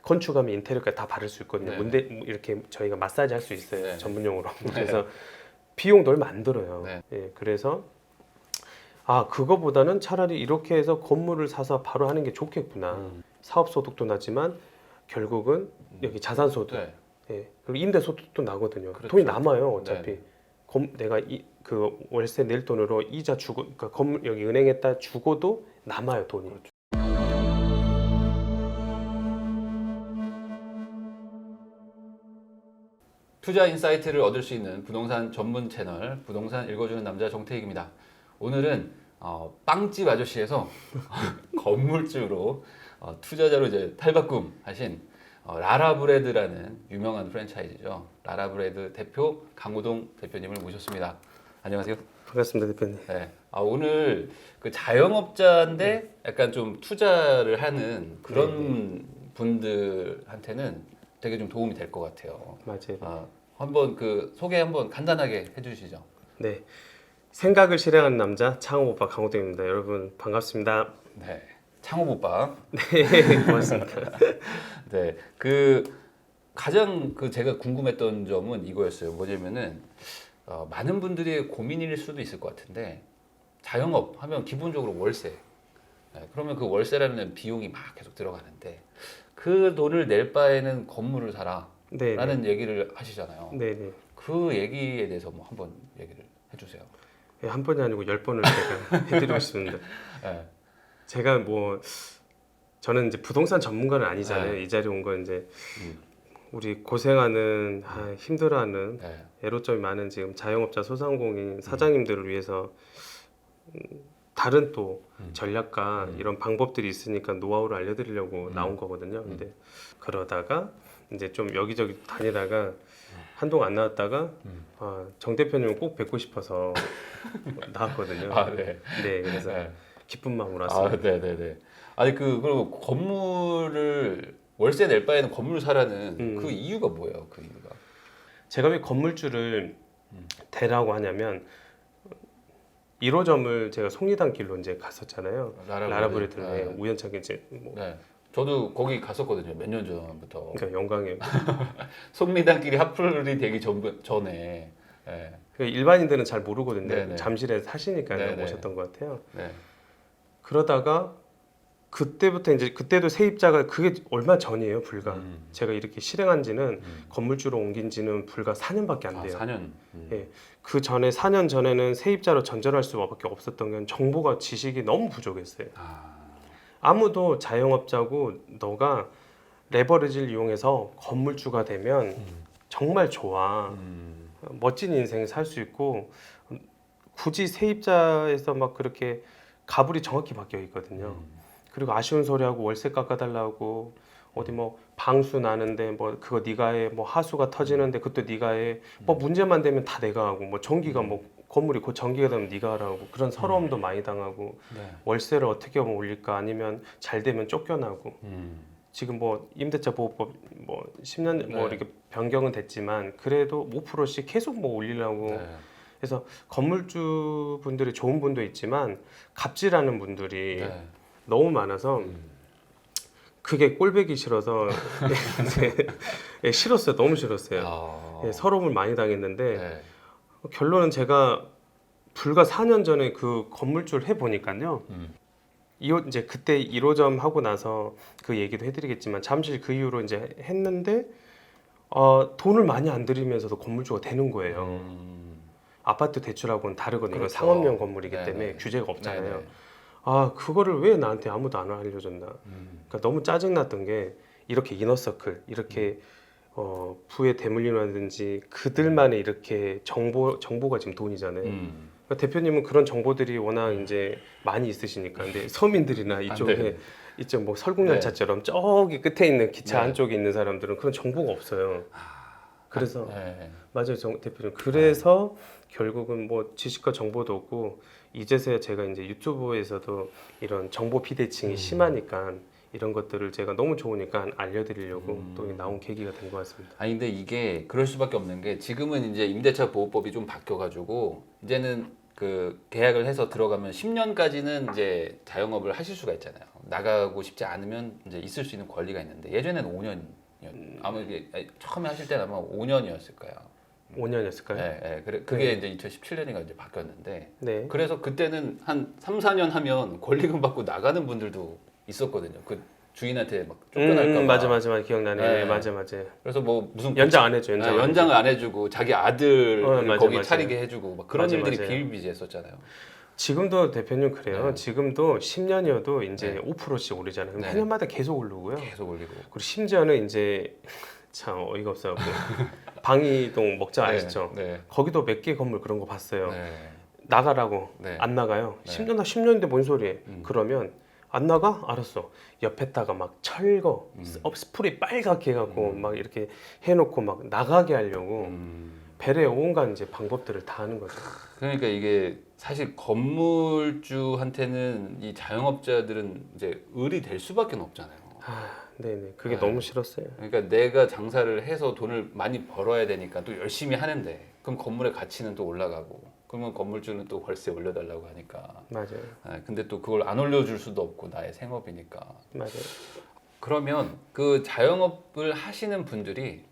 건축하면 인테리어까지 다 바를 수 있거든요. 네. 문대 이렇게 저희가 마사지 할 수 있어요. 네. 전문용어로. 네. 그래서 비용도 얼마 안 들어요. 네. 예, 그래서 그거보다는 차라리 이렇게 해서 건물을 사서 바로 하는 게 좋겠구나. 사업 소득도 나지만 결국은 여기 자산 소득, 네. 예, 그리고 임대 소득도 나거든요. 그렇죠. 돈이 남아요. 어차피 네. 내가 그 월세 낼 돈으로 이자 주고, 그러니까 건물 여기 은행에다 주고도 남아요 돈이. 그렇죠. 투자 인사이트를 얻을 수 있는 부동산 전문 채널 부동산 읽어주는 남자 정태익입니다. 오늘은 빵집 아저씨에서 건물주로 투자자로 이제 탈바꿈 하신 라라브레드라는 유명한 프랜차이즈죠. 라라브레드 대표 강우동 대표님을 모셨습니다. 안녕하세요. 반갑습니다, 대표님. 네. 오늘 그 자영업자인데 약간 좀 투자를 하는 그런 분들한테는 되게 좀 도움이 될 것 같아요. 맞아요. 한번 그 소개 한번 간단하게 해주시죠. 네, 생각을 실행하는 남자 창업 오빠 강호동입니다. 여러분 반갑습니다. 네, 창업 오빠. 네, 고맙습니다. 네, 그 가장 그 제가 궁금했던 점은 이거였어요. 뭐냐면은 많은 분들이 고민일 수도 있을 것 같은데 자영업 하면 기본적으로 월세. 네, 그러면 그 월세라는 비용이 막 계속 들어가는데 그 돈을 낼 바에는 건물을 사라. 네, 라는 얘기를 하시잖아요. 네, 네. 그 얘기에 대해서 뭐 한번 얘기를 해주세요. 네, 한 번이 아니고 10번을 제가 해드리고 싶습니다. 네. 제가 저는 이제 부동산 전문가는 아니잖아요. 네. 이 자리에 온 건 이제 음. 우리 고생하는 힘들어하는 네. 애로점이 많은 지금 자영업자 소상공인 사장님들을 위해서 다른 또 전략과 이런 방법들이 있으니까 노하우를 알려드리려고 나온 거거든요. 근데 그러다가 이제 좀 여기저기 다니다가 한동안 안 나왔다가 정 대표님을 꼭 뵙고 싶어서 나왔거든요. 네. 네, 그래서 네. 기쁜 마음으로 왔습니다. 네네네. 아니 그리고 건물을 월세 낼 바에는 건물을 사라는 그 이유가 뭐예요? 그 이유가? 제가 왜 건물주를 대라고 하냐면 1호점을 제가 속리단 길로 이제 갔었잖아요. 라라브레드에 네. 우연찮게 이제 네. 저도 거기 갔었거든요. 몇 년 전부터. 그러니까 영광이에요. 속리단길이 핫플이 되기 전에. 네. 그러니까 일반인들은 잘 모르거든요. 네네. 잠실에 사시니까 네네. 오셨던 것 같아요. 네. 그러다가 그때부터 이제 그때도 세입자가 그게 얼마 전이에요, 불과. 제가 이렇게 실행한 지는 건물주로 옮긴 지는 불과 4년밖에 안 돼요. 4년. 예. 그 전에 4년 전에는 세입자로 전전할 수밖에 없었던 건 정보가 지식이 너무 부족했어요. 아무도 자영업자고 너가 레버리지를 이용해서 건물주가 되면 정말 좋아. 멋진 인생을 살 수 있고 굳이 세입자에서 막 그렇게 가불이 정확히 바뀌어 있거든요. 그리고 아쉬운 소리하고 월세 깎아달라고 어디 뭐 방수 나는데 뭐 그거 네가 해, 뭐 하수가 터지는데 그것도 네가 해, 뭐 문제만 되면 다 내가 하고 뭐 전기가 뭐 건물이 곧 전기가 되면 네가 하라고 그런 서러움도 많이 당하고 네. 월세를 어떻게 하면 올릴까 아니면 잘 되면 쫓겨나고 지금 뭐 임대차 보호법 뭐 10년 뭐 네. 이렇게 변경은 됐지만 그래도 5%씩 계속 뭐 올리려고 네. 그래서 건물주 분들이 좋은 분도 있지만 갑질하는 분들이 네. 너무 많아서 그게 꼴보기 싫어서 예, 싫었어요. 너무 싫었어요. 예, 서러움을 많이 당했는데 네. 결론은 불과 4년 전에 그 건물주를 해보니까요. 이제 그때 1호점 하고 나서 그 얘기도 해드리겠지만 잠실 그 이후로 이제 했는데 돈을 많이 안 들이면서도 건물주가 되는 거예요. 아파트 대출하고는 다르거든요. 그렇죠. 이거 상업용 건물이기 네네. 때문에 규제가 없잖아요. 네네. 그거를 왜 나한테 아무도 안 알려줬나. 그러니까 너무 짜증났던 게 이렇게 이너서클, 이렇게 부의 대물림이라든지 그들만의 이렇게 정보가 지금 돈이잖아요. 그러니까 대표님은 그런 정보들이 워낙 이제 많이 있으시니까. 근데 서민들이나 이쪽에 이쪽 뭐 설국열차처럼 저기 끝에 있는 기차 안쪽에 있는 사람들은 그런 정보가 없어요. 그래서 맞아요, 정 대표님. 그래서 결국은 뭐 지식과 정보도 없고 이제서야 제가 이제 유튜브에서도 이런 정보 비대칭이 심하니까 이런 것들을 제가 너무 좋으니까 알려드리려고 또 나온 계기가 된 것 같습니다. 아니 근데 이게 그럴 수밖에 없는 게 지금은 이제 임대차 보호법이 좀 바뀌어가지고 이제는 그 계약을 해서 들어가면 10년까지는 이제 자영업을 하실 수가 있잖아요. 나가고 싶지 않으면 이제 있을 수 있는 권리가 있는데 예전에는 5년이었. 아마 이게 처음에 하실 때는 아마 5년이었을 거예요. 5년이었을까요? 네, 네. 그게 이제 2017년인가 이제 바뀌었는데 네. 그래서 그때는 한 3, 4년 하면 권리금 받고 나가는 분들도 있었거든요. 그 주인한테 막 쫓겨날까 봐. 맞아 기억나네. 네. 네, 맞아. 그래서 뭐 무슨 연장 안 해줘. 연장. 네, 연장을 안 해주고 자기 아들 맞아, 거기 맞아. 차리게 해주고 막 그런 맞아, 일들이 맞아요. 비일비재했었잖아요. 지금도 대표님 그래요. 네. 지금도 10년이어도 이제 네. 5%씩 오르잖아요. 그럼 네. 해년마다 계속 오르고요. 계속 올리고. 그리고 심지어는 이제 참 어이가 없어갖고 방이동 먹자 아시죠? 네. 거기도 몇 개 건물 그런 거 봤어요. 네. 나가라고 네. 안 나가요. 네. 10년인데 뭔 소리해? 음. 그러면 안 나가? 알았어. 옆에다가 막 철거, 음. 스프레이 빨갛게 해갖고 막 이렇게 해놓고 막 나가게 하려고 배려의 온갖 이제 방법들을 다 하는 거죠. 그러니까 이게 사실 건물주한테는 이 자영업자들은 이제 을이 될 수밖에 없잖아요. 네네. 그게 네. 너무 싫었어요. 그러니까 내가 장사를 해서 돈을 많이 벌어야 되니까 또 열심히 하는데 그럼 건물의 가치는 또 올라가고 그러면 건물주는 또 월세 올려달라고 하니까 맞아요. 근데 또 그걸 안 올려줄 수도 없고 나의 생업이니까 맞아요. 그러면 그 자영업을 하시는 분들이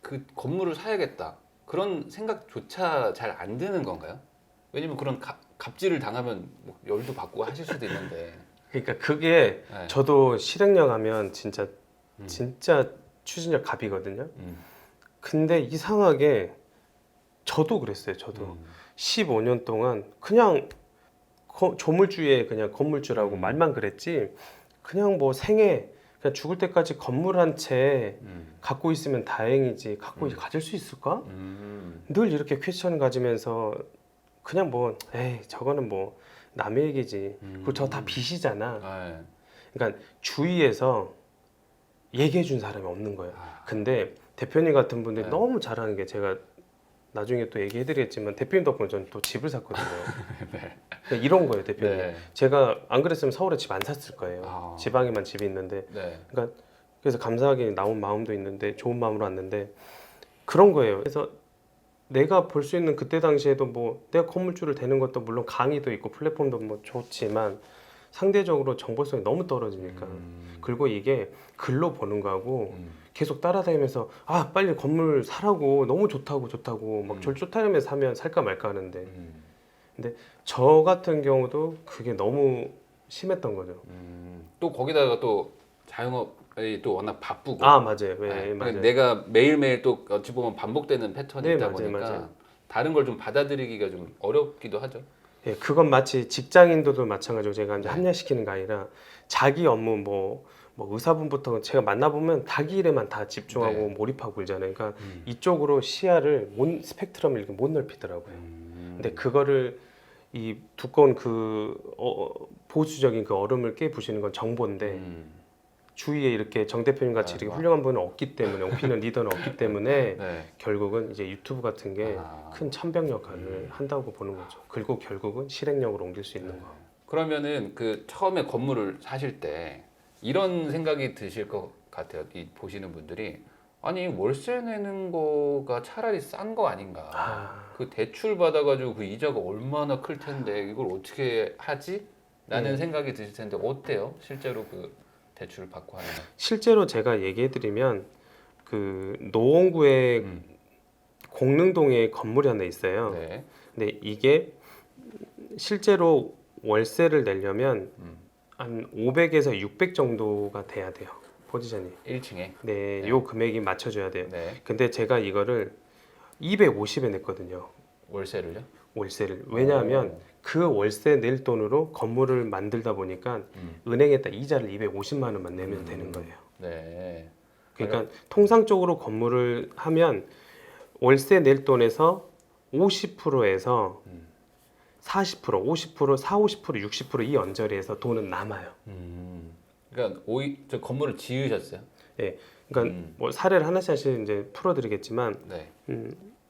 그 건물을 사야겠다 그런 생각조차 잘 안 드는 건가요? 왜냐면 그런 갑질을 당하면 뭐 열도 받고 하실 수도 있는데 그러니까 그게 네. 저도 실행력 하면 진짜 추진력 갑이거든요. 근데 이상하게 저도 그랬어요. 저도 15년 동안 그냥 조물주의 그냥 건물주라고 말만 그랬지. 그냥 뭐 생애 그냥 죽을 때까지 건물 한 채 갖고 있으면 다행이지. 가질 수 있을까? 늘 이렇게 퀘스천 가지면서 그냥 뭐 에이 저거는 뭐 남의 얘기지. 그리고 저 다 빚이잖아. 그러니까 주위에서 얘기해 준 사람이 없는 거예요. 근데 대표님 같은 분들이 네. 너무 잘하는 게 제가 나중에 또 얘기해 드리겠지만 대표님 덕분에 저는 또 집을 샀거든요. 네. 그러니까 이런 거예요, 대표님. 네. 제가 안 그랬으면 서울에 집 안 샀을 거예요. 지방에만 집이 있는데. 네. 그러니까 그래서 감사하게 나온 마음도 있는데 좋은 마음으로 왔는데 그런 거예요. 그래서 내가 볼 수 있는 그때 당시에도 뭐 내가 건물주를 되는 것도 물론 강의도 있고 플랫폼도 뭐 좋지만 상대적으로 정보성이 너무 떨어지니까 그리고 이게 글로 보는 거하고 계속 따라다니면서 아 빨리 건물 사라고 너무 좋다고 막 절 쫓아내면서 사면 살까 말까 하는데 근데 저 같은 경우도 그게 너무 심했던 거죠. 또 거기다가 또 자영업이 또 워낙 바쁘고 아 맞아요. 네, 네. 맞아요. 내가 매일매일 또 어찌 보면 반복되는 패턴이 네, 있다 맞아요, 보니까 맞아요. 다른 걸 좀 받아들이기가 좀 어렵기도 하죠. 예, 그건 마치 직장인들도 마찬가지로 제가 이제 네. 합리화시키는 게 아니라 자기 업무 뭐 의사분부터 제가 만나보면 자기 일에만 다 집중하고 네. 몰입하고 그러잖아요. 그러니까 이쪽으로 시야를 스펙트럼을 이렇게 못 넓히더라고요. 근데 그거를 이 두꺼운 그 보수적인 그 얼음을 깨부시는 건 정보인데 주위에 이렇게 정 대표님 같이 이렇게 맞아. 훌륭한 분은 없기 때문에 오피니언 리더는 없기 때문에 네. 결국은 이제 유튜브 같은 게 큰 천병 역할을 한다고 보는 거죠. 그리고 결국은 실행력으로 옮길 수 있는 거. 그러면은 그 처음에 건물을 사실 때 이런 생각이 드실 것 같아요. 이 보시는 분들이 아니 월세 내는 거가 차라리 싼 거 아닌가. 그 대출 받아가지고 그 이자가 얼마나 클 텐데 이걸 어떻게 하지? 라는 생각이 드실 텐데 어때요? 실제로 그 대출을 받고 하는 거. 실제로 제가 얘기해드리면 그 노원구에 공릉동에 건물이 하나 있어요. 네. 근데 이게 실제로 월세를 내려면 한 500에서 600 정도가 돼야 돼요. 포지션이. 1층에. 네, 네. 요 금액이 맞춰줘야 돼요. 네. 근데 제가 이거를 250에 냈거든요. 월세를요? 월세를. 왜냐하면 그 월세 낼 돈으로 건물을 만들다 보니까 은행에다 이자를 250만 원만 내면 되는 거예요. 네. 그러니까 통상적으로 건물을 하면 월세 낼 돈에서 50%에서 40%, 50%, 40, 50%, 60%이 언저리에서 돈은 남아요. 그러니까 저 건물을 지으셨어요? 예. 그러니까 뭐 사례를 하나씩 이제 풀어드리겠지만 네.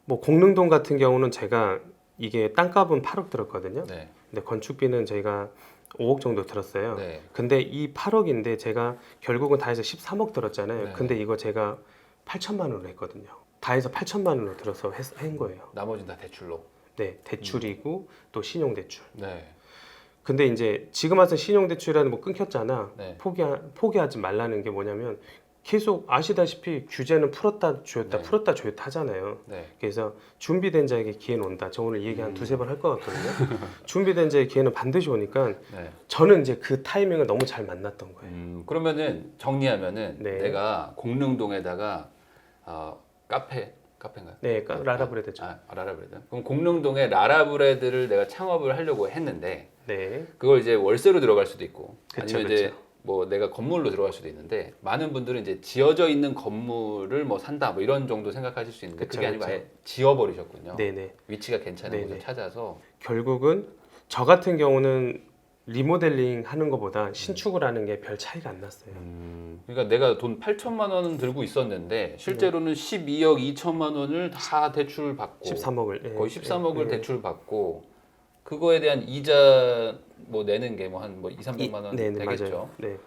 뭐 공릉동 같은 경우는 제가 이게 땅값은 8억 들었거든요. 네. 근데 건축비는 저희가 5억 정도 들었어요. 네. 근데 이 8억인데 제가 결국은 다 해서 13억 들었잖아요. 네. 근데 이거 제가 8천만 원으로 했거든요. 다 해서 8천만 원으로 들어서 한 거예요. 나머지는 다 대출로. 네, 대출이고 또 신용대출. 네. 근데 이제 지금 와서 신용대출이라는 뭐 끊겼잖아. 네. 포기하지 말라는 게 뭐냐면 계속 아시다시피 규제는 풀었다 조였다 네. 풀었다 조였다 하잖아요. 네. 그래서 준비된 자에게 기회는 온다. 저 오늘 이 얘기 한 두세 번 할 것 같거든요. 준비된 자의 기회는 반드시 오니까 네. 저는 이제 그 타이밍을 너무 잘 만났던 거예요. 그러면은 정리하면은 네. 내가 공릉동에다가 카페인가요? 네, 라라브레드죠. 라라브레드. 그럼 공릉동에 라라브레드를 내가 창업을 하려고 했는데 네, 그걸 이제 월세로 들어갈 수도 있고 그쵸, 아니면 이제 그쵸. 뭐 내가 건물로 들어갈 수도 있는데 많은 분들은 이제 지어져 있는 건물을 뭐 산다 뭐 이런 정도 생각하실 수 있는데 그쵸, 그게 아니고 그쵸. 아예 지어버리셨군요. 네네. 위치가 괜찮은 네네. 곳을 찾아서 결국은 저 같은 경우는 리모델링 하는 것보다 신축을 하는 게 별 차이가 안 났어요. 그러니까 내가 돈 8천만 원은 들고 있었는데 실제로는 12억 2천만 원을 다 대출 받고 13억을 거의 13억을 대출 받고 그거에 대한 이자 뭐 내는 게 뭐 한 뭐 2, 300만 원 되겠죠. 맞아요. 네,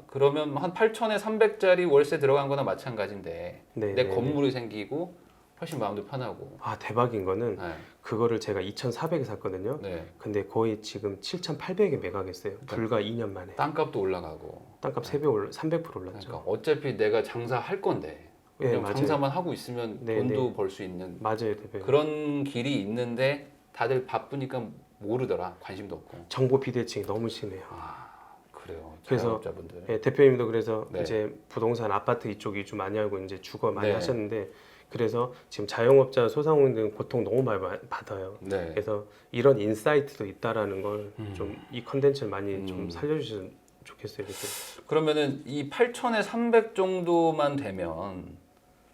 그러면 한 8천에 300짜리 월세 들어간 거나 마찬가지인데 네, 내 네, 건물이 생기고 훨씬 마음도 편하고. 아 대박인 거는 네. 그거를 제가 2,400에 샀거든요. 네. 근데 거의 지금 7,800에 매각했어요. 불과 2년 만에. 땅값도 올라가고. 땅값 300% 올랐죠. 그러니까 어차피 내가 장사할 건데 네, 그냥 맞아요. 장사만 하고 있으면 네, 돈도 벌 수 있는 맞아요, 대표님. 그런 길이 있는데 다들 바쁘니까 모르더라. 관심도 없고. 정보 비대칭이 너무 심해요. 그래요. 그래서 자영업자분들. 예, 대표님도 그래서 네. 이제 부동산 아파트 이쪽 위주 많이 알고 이제 주거 많이 네. 하셨는데 그래서 지금 자영업자 소상공인들은 고통 너무 많이 받아요. 네. 그래서 이런 인사이트도 있다라는 걸 좀 이 컨텐츠를 많이 좀 살려주시면 좋겠어요. 그래서. 그러면은 이 8천에 300 정도만 되면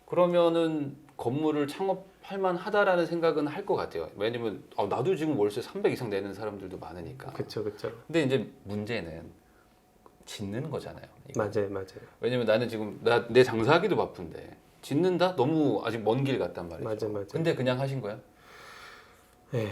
그러면은 건물을 창업할 만하다라는 생각은 할 것 같아요. 왜냐면 나도 지금 월세 300 이상 내는 사람들도 많으니까. 그렇죠, 그렇죠. 근데 이제 문제는 짓는 거잖아요. 이거. 맞아요, 맞아요. 왜냐면 나는 지금 내 장사하기도 바쁜데 짓는다? 너무 아직 먼 길 같단 말이죠. 맞아요, 맞아요. 근데 그냥 하신 거야? 예,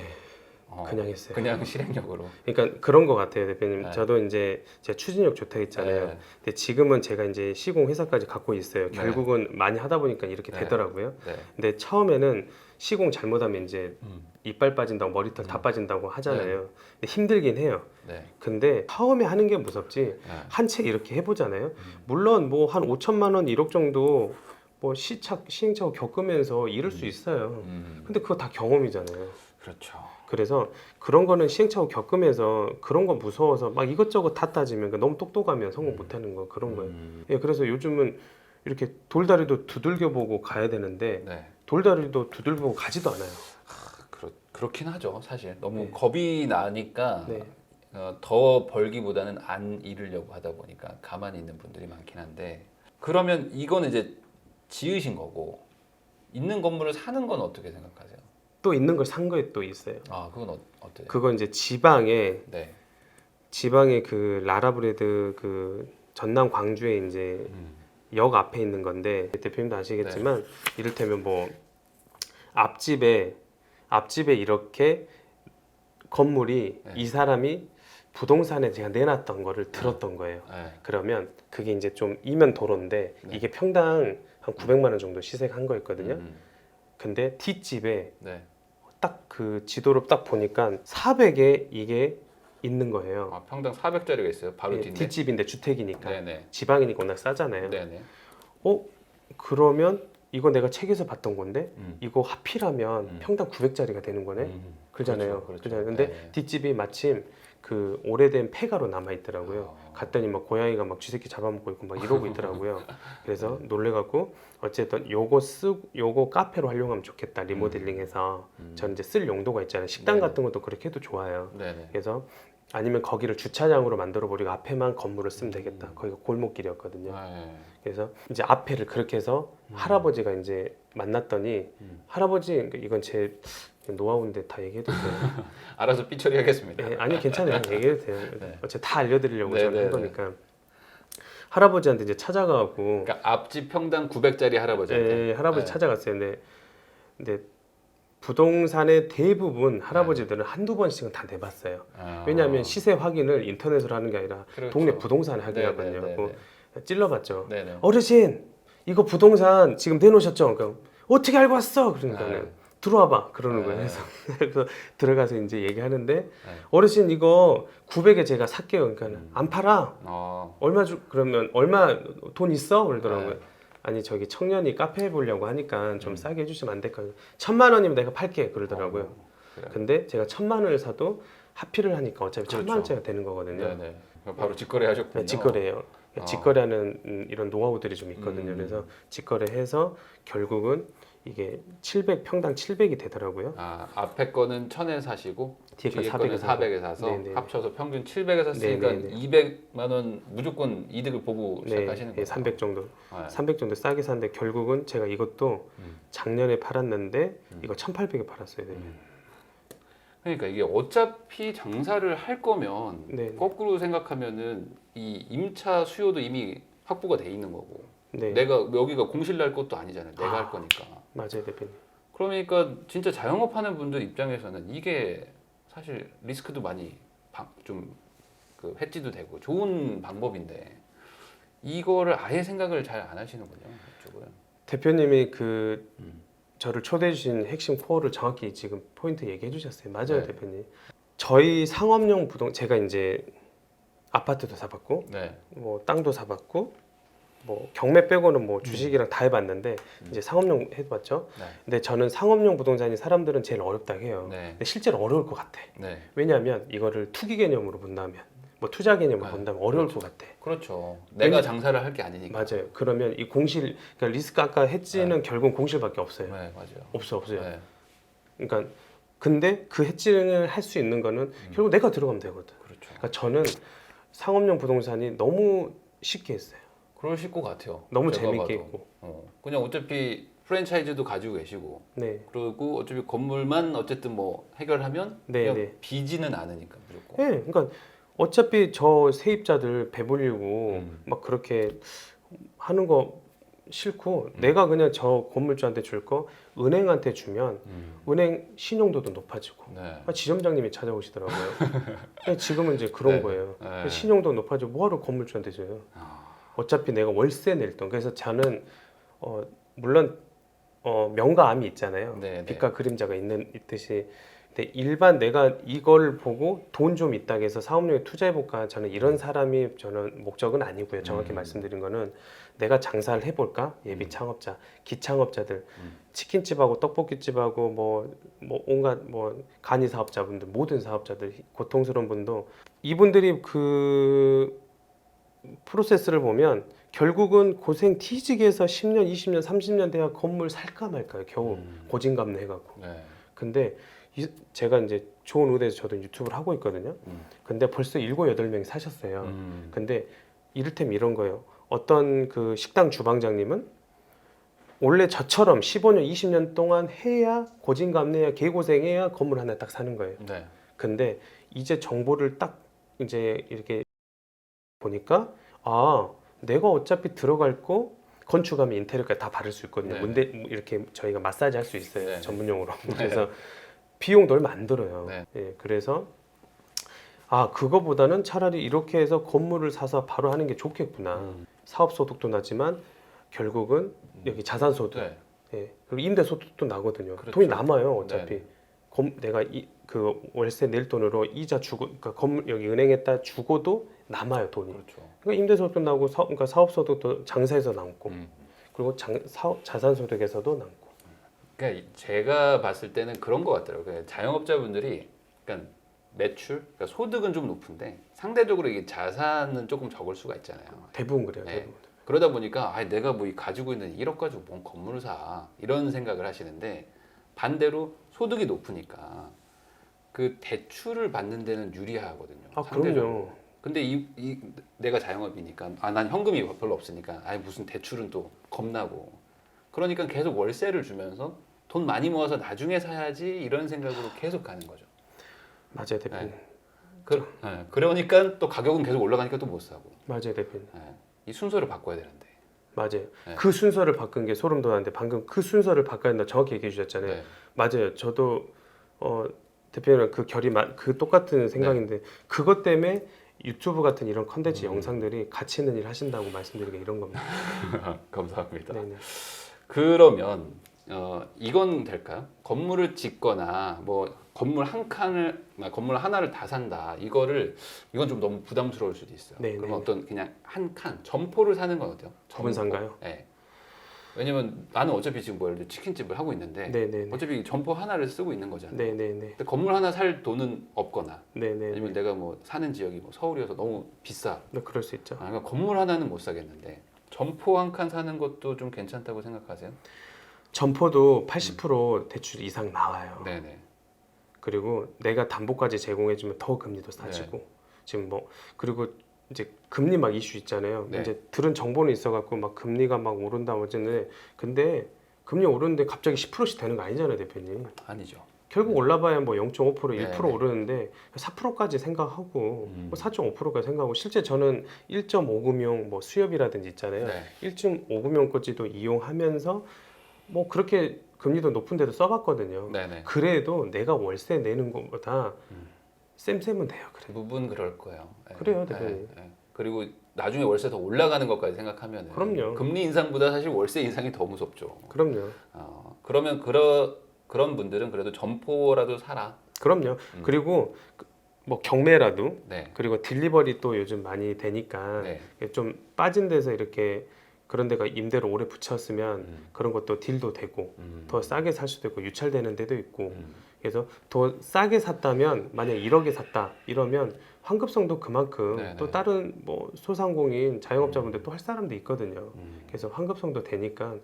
그냥 했어요. 그냥 실행력으로. 그러니까 그런 것 같아요, 대표님. 네. 저도 이제 제가 추진력 좋다 했잖아요. 네. 근데 지금은 제가 이제 시공 회사까지 갖고 있어요. 네. 결국은 많이 하다 보니까 이렇게 네. 되더라고요. 네. 근데 처음에는 시공 잘못하면 이제 이빨 빠진다고 머리털 다 빠진다고 하잖아요. 근데 힘들긴 해요. 네. 근데 처음에 하는 게 무섭지. 네. 한 채 이렇게 해보잖아요. 물론 뭐 한 5천만 원, 1억 정도 뭐 시행착오 겪으면서 이룰 수 있어요. 근데 그거 다 경험이잖아요. 그렇죠. 그래서 그런 거는 시행착오 겪으면서 그런 거 무서워서 막 이것저것 다 따지면 그러니까 너무 똑똑하면 성공 못하는 거 그런 거예요. 예, 그래서 요즘은 이렇게 돌다리도 두들겨 보고 가야 되는데 네. 돌다리도 두들겨 보고 가지도 않아요. 그렇긴 하죠, 사실. 너무 네. 겁이 나니까 네. 더 벌기보다는 안 잃으려고 하다 보니까 가만히 있는 분들이 많긴 한데 그러면 이거는 이제 지으신 거고 있는 건물을 사는 건 어떻게 생각하세요? 또 있는 걸 산 거에 또 있어요. 그건 어때요? 그건 이제 지방에 네. 그 라라브레드 그 전남 광주에 이제 역 앞에 있는 건데 대표님도 아시겠지만 이를테면 뭐 앞집에 이렇게 건물이 네. 이 사람이 부동산에 제가 내놨던 거를 들었던 거예요. 네. 그러면 그게 이제 좀 이면 도로인데 네. 이게 평당 한 900만 원 정도 시세가 한 거였거든요. 근데 뒷집에 네. 딱 그 지도를 딱 보니까 400에 이게 있는 거예요. 평당 400짜리가 있어요. 바로 예, 뒷내. 뒷집인데 주택이니까 네네. 지방이니까 워낙 싸잖아요. 네네. 그러면 이거 내가 책에서 봤던 건데 이거 하필하면 음. 평당 900짜리가 되는 거네. 그러잖아요. 그렇죠. 그렇잖아요. 근데 네. 뒷집이 마침 그 오래된 폐가로 남아 있더라고요. 갔더니 막 고양이가 막 쥐새끼 잡아먹고 있고 막 이러고 있더라고요. 그래서 놀래갖고 어쨌든 요거 카페로 활용하면 좋겠다 리모델링해서 저는 이제 쓸 용도가 있잖아요. 식당 네. 같은 것도 그렇게 해도 좋아요. 네네. 그래서 아니면 거기를 주차장으로 만들어 버리고 앞에만 건물을 쓰면 되겠다. 거기가 골목길이었거든요. 네. 그래서 이제 앞에를 그렇게 해서 할아버지가 이제 만났더니 할아버지 이건 제 노하우인데 다 얘기해도 돼요. 알아서 삐처리하겠습니다. 예, 아니 괜찮아요. 얘기해도 돼요. 네. 어차피 다 알려드리려고 네, 저는 네, 한 거니까 할아버지한테 이제 찾아가고 그러니까 앞집 평당 900짜리 할아버지한테. 예, 할아버지 네. 찾아갔어요. 근데 부동산의 대부분 할아버지들은 한두 번씩은 다 내봤어요. 왜냐하면 시세 확인을 인터넷으로 하는 게 아니라 그렇죠. 동네 부동산을 네, 확인하거든요. 네, 네, 그래서 찔러봤죠. 네네. 어르신 이거 부동산 지금 내놓으셨죠? 그러니까 어떻게 알고 왔어? 그러니까는 들어와봐 그러는 거예요. 네. 그래서 들어가서 이제 얘기하는데 네. 어르신 이거 900에 제가 살게요. 그러니까 안 팔아. 얼마 주 그러면 얼마 돈 있어? 그러더라고요. 네. 아니 저기 청년이 카페 해보려고 하니까 좀 음. 싸게 해주시면 안 될까요? 1,000만 원이면 내가 팔게 그러더라고요. 그래요. 근데 제가 1,000만 원을 사도 합의를 하니까 어차피 그렇죠. 1,000만 원짜리가 되는 거거든요. 네네. 바로 직거래하셨군요. 네, 직거래예요. 직거래하는 이런 노하우들이 좀 있거든요. 음. 그래서 직거래해서 결국은 이게 700 평당 700이 되더라고요. 앞에 거는 1,000에 사시고 뒤에 거 뒤에 거는 400에 사서 네네. 합쳐서 평균 700에 샀으니까 네네네. 200만 원 무조건 이득을 보고 시작하시는 거예요. 300 정도. 네. 300 정도 싸게 샀는데 결국은 제가 이것도 작년에 팔았는데 이거 1,800에 팔았어요. 네. 그러니까 이게 어차피 장사를 할 거면 네네. 거꾸로 생각하면은 이 임차 수요도 이미 확보가 돼 있는 거고 네. 내가 여기가 공실 날 것도 아니잖아요. 내가 할 거니까. 맞아요, 대표님. 그러니까 진짜 자영업 하는 분들 입장에서는 이게 사실 리스크도 많이 좀 그 해지도 되고 좋은 방법인데 이거를 아예 생각을 잘 안 하시는군요. 이쪽은. 대표님이 그 저를 초대해 주신 핵심 코어를 정확히 지금 포인트 얘기해 주셨어요. 맞아요, 네. 대표님. 저희 상업용 제가 이제 아파트도 사봤고 네. 뭐 땅도 사봤고 뭐 경매 빼고는 뭐 주식이랑 다 해봤는데 이제 상업용 해봤죠. 네. 근데 저는 상업용 부동산이 사람들은 제일 어렵다 해요. 네. 근데 실제로 어려울 것 같아. 네. 왜냐하면 이거를 투기 개념으로 본다면 뭐 투자 개념으로 네. 본다면 어려울 그렇죠. 것 같아. 그렇죠. 내가 장사를 할 게 아니니까. 맞아요. 그러면 이 공실, 그러니까 리스크 아까 해지는 결국 공실밖에 없어요. 네, 맞아요. 없어요. 네. 그러니까 근데 그 해지를 할 수 있는 거는 결국 내가 들어가면 되거든. 그렇죠. 그러니까 저는 상업용 부동산이 너무 쉽게 했어요. 그러실 것 같아요. 너무 제가 재밌게 봐도. 했고. 그냥 어차피 프랜차이즈도 가지고 계시고 네. 그리고 어차피 건물만 어쨌든 뭐 해결하면 네, 그냥 네. 비지는 않으니까 무조건. 네, 그러니까 어차피 저 세입자들 배불리고 막 그렇게 하는 거 싫고 내가 그냥 저 건물주한테 줄 거 은행한테 주면 은행 신용도도 높아지고 네. 지점장님이 찾아오시더라고요. 근데 지금은 이제 그런 네. 거예요. 네. 신용도 높아지고 뭐하러 건물주한테 줘요. 어차피 내가 월세 낼 돈. 그래서 저는 물론 명가암이 있잖아요. 네, 빛과 그림자가 있듯이. 근데 일반 내가 이걸 보고 돈 좀 있다고 해서 사업용에 투자해볼까? 저는 이런 사람이 저는 목적은 아니고요. 정확히 말씀드린 거는 내가 장사를 해볼까? 예비 창업자, 기창업자들, 치킨집하고 떡볶이집하고 뭐 온갖 뭐 간이 사업자분들, 모든 사업자들, 고통스러운 분도 이분들이 그 프로세스를 보면 결국은 고생 티지게 해서 10년, 20년, 30년 돼야 건물 살까 말까요. 겨우 고진감래해갖고. 네. 근데 제가 이제 좋은 의대에서 저도 유튜브를 하고 있거든요. 근데 벌써 7, 8명이 사셨어요. 근데 이를테면 이런 거예요. 어떤 그 식당 주방장님은 원래 저처럼 15년, 20년 동안 해야 고진감래해야 개고생해야 건물 하나 딱 사는 거예요. 네. 근데 이제 정보를 딱 이제 이렇게 보니까 내가 어차피 들어갈 거 건축하면 인테리어까지 다 바를 수 있거든요. 네. 문대 이렇게 저희가 마사지 할 수 있어요. 네. 전문용어로. 그래서 비용도 얼마 안 들어요. 네. 예, 그래서 그거보다는 차라리 이렇게 해서 건물을 사서 바로 하는 게 좋겠구나. 사업 소득도 나지만 결국은 여기 자산 소득, 네. 예, 그리고 임대 소득도 나거든요. 그렇죠. 돈이 남아요. 어차피 네. 내가 그 월세 낼 돈으로 이자 주고, 그러니까 건물 여기 은행에다 주고도 남아요 돈이. 그렇죠. 그러니까 임대 소득도 나고 그러니까 사업 소득도 장사에서 남고, 그리고 자산 소득에서도 남고. 그러니까 제가 봤을 때는 그런 것 같더라고요. 그러니까 자영업자분들이 그러니까 매출, 그러니까 소득은 좀 높은데 상대적으로 이게 자산은 조금 적을 수가 있잖아요. 대부분 그래요. 네. 대부분. 그러다 보니까 내가 뭐 가지고 있는 1억 가지고 뭔 건물을 사 이런 생각을 하시는데 반대로 소득이 높으니까 그 대출을 받는 데는 유리하거든요. 상대적으로. 그럼요. 근데 내가 자영업이니까 난 현금이 별로 없으니까 무슨 대출은 또 겁나고 그러니까 계속 월세를 주면서 돈 많이 모아서 나중에 사야지 이런 생각으로 계속 가는 거죠. 맞아요, 대표님. 그러니까 또 가격은 계속 올라가니까 또 못 사고. 맞아요, 대표님. 이 순서를 바꿔야 되는데. 맞아요. 네. 그 순서를 바꾼 게 소름 돋았는데 방금 그 순서를 바꿔야 된다 정확히 얘기해 주셨잖아요. 네. 맞아요. 저도 대표님랑 그 결이 그 똑같은 생각인데 그것 때문에 유튜브 같은 이런 컨텐츠 영상들이 가치 있는 일 하신다고 말씀드리는 게 이런 겁니다. 감사합니다. 네네. 그러면 이건 될까요? 건물을 짓거나 뭐 건물 하나를 다 산다. 이건 좀 너무 부담스러울 수도 있어요. 네, 그럼 네. 어떤 그냥 한 칸 점포를 사는 건 어때요? 구분상가요? 네. 왜냐면 나는 어차피 지금 뭐 예를 들어 치킨집을 하고 있는데 네네네. 어차피 점포 하나를 쓰고 있는 거잖아요. 네네네. 근데 건물 하나 살 돈은 없거나 네네. 아니면 내가 뭐 사는 지역이 뭐 서울이어서 너무 비싸. 네, 그럴 수 있죠. 그러니까 건물 하나는 못 사겠는데 점포 한 칸 사는 것도 좀 괜찮다고 생각하세요? 점포도 80% 대출 이상 나와요. 네네. 그리고 내가 담보까지 제공해주면 더 금리도 싸지고 지금 뭐 그리고 이제 금리 막 이슈 있잖아요. 네. 이제 들은 정보는 있어갖고 막 금리가 막 오른다 어쨌든 근데 금리 오르는데 갑자기 10%씩 되는 거 아니잖아요, 대표님. 아니죠. 결국 올라봐야 뭐 0.5%, 1% 네, 네. 오르는데 4%까지 생각하고 음. 뭐 4.5%까지 생각하고 실제 저는 1.5금융 뭐 수협이라든지 있잖아요. 네. 1.5금융까지도 이용하면서 뭐 그렇게 금리도 높은 데도 써봤거든요. 네네. 그래도 내가 월세 내는 것보다 음. 쌤쌤은 돼요. 그래. 대부분 그럴 거예요. 네. 그래요, 대표님. 네. 그리고 나중에 월세 더 올라가는 것까지 생각하면 그럼요. 금리 인상보다 사실 월세 인상이 더 무섭죠. 그럼요. 그러면 그런 분들은 그래도 점포라도 사라. 그럼요. 그리고 뭐 경매라도 네. 그리고 딜리버리 또 요즘 많이 되니까 네. 좀 빠진 데서 이렇게 그런 데가 임대로 오래 붙였으면 음. 그런 것도 딜도 되고 음. 더 싸게 살 수도 있고 유찰되는 데도 있고 음. 그래서 더 싸게 샀다면 만약 1억에 샀다 이러면 환급성도 그만큼 네네. 또 다른 뭐 소상공인 자영업자분들 또 할 사람도 있거든요. 음. 그래서 환급성도 되니까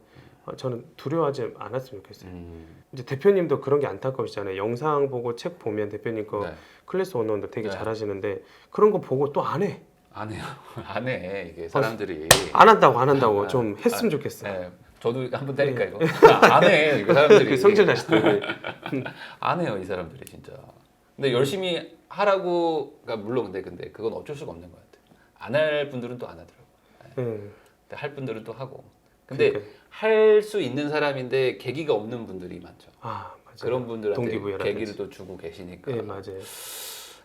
저는 두려워하지 않았으면 좋겠어요. 음. 이제 대표님도 그런 게 안타까우시잖아요. 영상 보고 책 보면 대표님 거 네. 클래스 원원도 되게 네. 잘하시는데 그런 거 보고 또 안 해. 안 해요. 안 해. 이게 사람들이. 안 한다고 좀 했으면 좋겠어. 네. 저도 한번 때릴까 이거? 안 해. 이거 사람들이. 그 성질 나시더라고요. 안 해요 이 사람들이 진짜. 근데 열심히 하라고. 그러니까 물론 근데 그건 어쩔 수가 없는 것 같아요. 안 할 분들은 또 안 하더라고. 근데 할 분들은 또 하고. 근데 그러니까. 할 수 있는 사람인데 계기가 없는 분들이 많죠. 아 맞아요. 그런 분들한테 동기부여라든지. 계기를 또 주고 계시니까. 네 맞아요.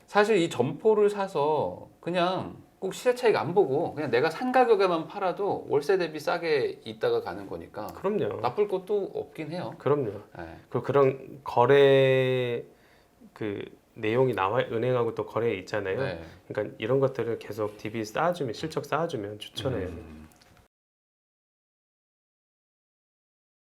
사실 이 점포를 사서 그냥 꼭 시세 차익 안 보고 그냥 내가 산 가격에만 팔아도 월세 대비 싸게 있다가 가는 거니까 그럼요. 나쁠 것도 없긴 해요. 그럼요. 네. 그리고 그런 거래 그 내용이 나와 은행하고 또 거래 있잖아요. 네. 그러니까 이런 것들을 계속 DB 쌓아주면 실적 쌓아주면 추천해요.